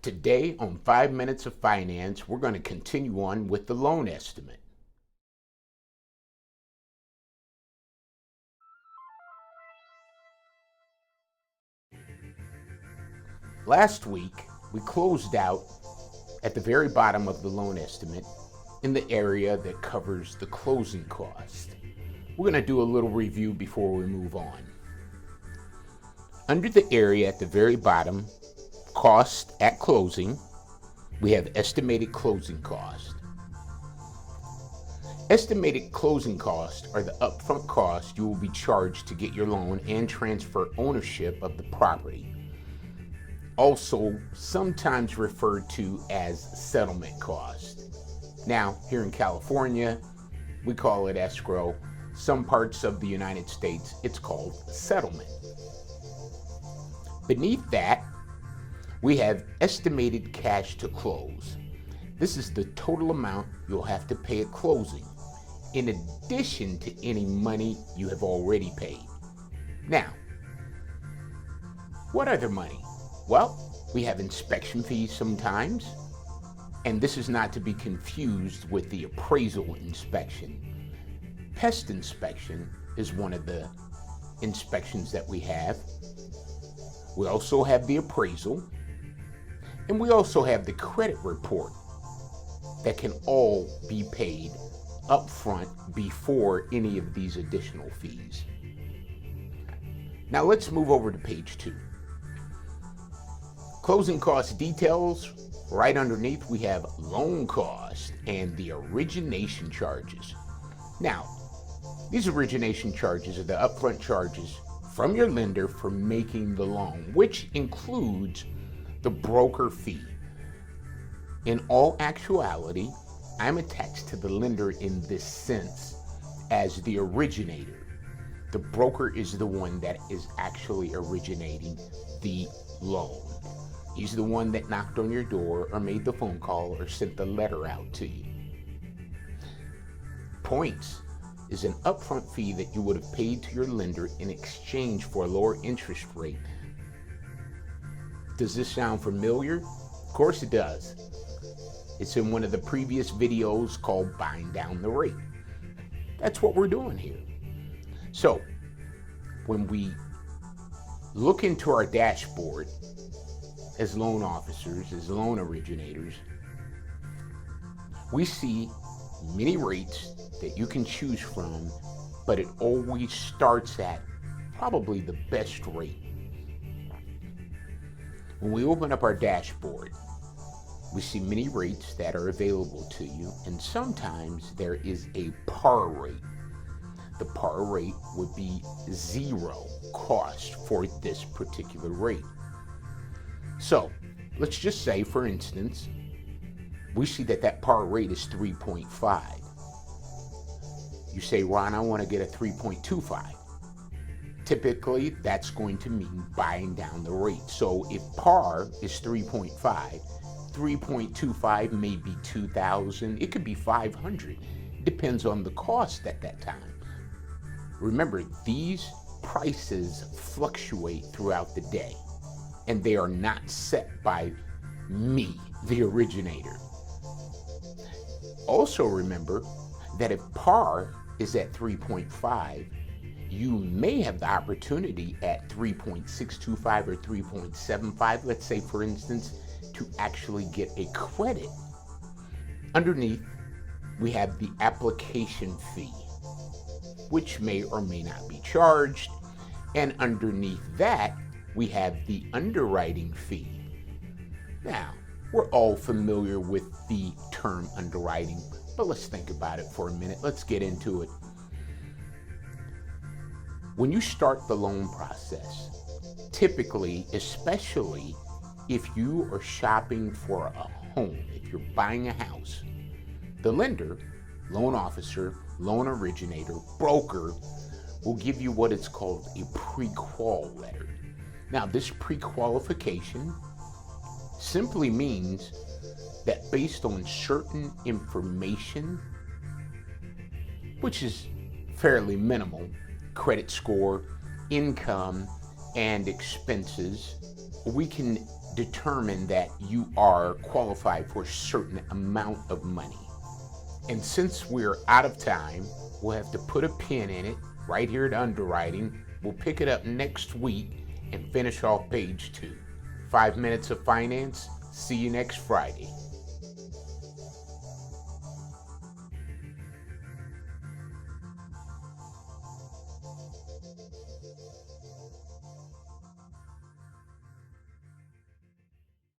Today on 5 Minutes of Finance, we're going to continue on with the loan estimate. Last week, we closed out at the very bottom of the loan estimate in the area that covers the closing cost. We're going to do a little review before we move on. Under the area at the very bottom, cost at closing, we have estimated closing cost. Estimated closing costs are the upfront costs you will be charged to get your loan and transfer ownership of the property. Also, sometimes referred to as settlement cost. Now, here in California, we call it escrow. Some parts of the United States, it's called settlement. Beneath that, we have estimated cash to close. This is the total amount you'll have to pay at closing, in addition to any money you have already paid. Now, what other money? Well, we have inspection fees sometimes, and this is not to be confused with the appraisal inspection. Pest inspection is one of the inspections that we have. We also have the appraisal, and we also have the credit report that can all be paid up front before any of these additional fees. Now let's move over to page 2. Closing cost details. Right underneath we have loan cost and the origination charges. Now, these origination charges are the upfront charges from your lender for making the loan, which includes the broker fee. In all actuality, I'm attached to the lender in this sense as the originator. The broker is the one that is actually originating the loan. He's the one that knocked on your door or made the phone call or sent the letter out to you. Points is an upfront fee that you would have paid to your lender in exchange for a lower interest rate. Does this sound familiar? Of course it does. It's in one of the previous videos called Buying Down the Rate. That's what we're doing here. So, when we look into our dashboard as loan officers, as loan originators, we see many rates that you can choose from, but it always starts at probably the best rate. When we open up our dashboard, we see many rates that are available to you, and sometimes there is a par rate. The par rate would be zero cost for this particular rate. So, let's just say, for instance, we see that par rate is 3.5. You say, Ron, I want to get a 3.25. Typically, that's going to mean buying down the rate. So if par is 3.5, 3.25 may be $2,000. It could be $500. Depends on the cost at that time. Remember, these prices fluctuate throughout the day, and they are not set by me, the originator. Also remember that if par is at 3.5, you may have the opportunity at 3.625 or 3.75, let's say for instance, to actually get a credit. Underneath, we have the application fee, which may or may not be charged. And underneath that, we have the underwriting fee. Now, we're all familiar with the term underwriting, but let's think about it for a minute. Let's get into it. When you start the loan process, typically, especially if you are shopping for a home, if you're buying a house, the lender, loan officer, loan originator, broker will give you what is called a pre-qual letter. Now, this pre-qualification simply means that based on certain information, which is fairly minimal, credit score, income, and expenses, we can determine that you are qualified for a certain amount of money. And since we're out of time, we'll have to put a pin in it right here at Underwriting. We'll pick it up next week and finish off page 2. 5 minutes of finance. See you next Friday.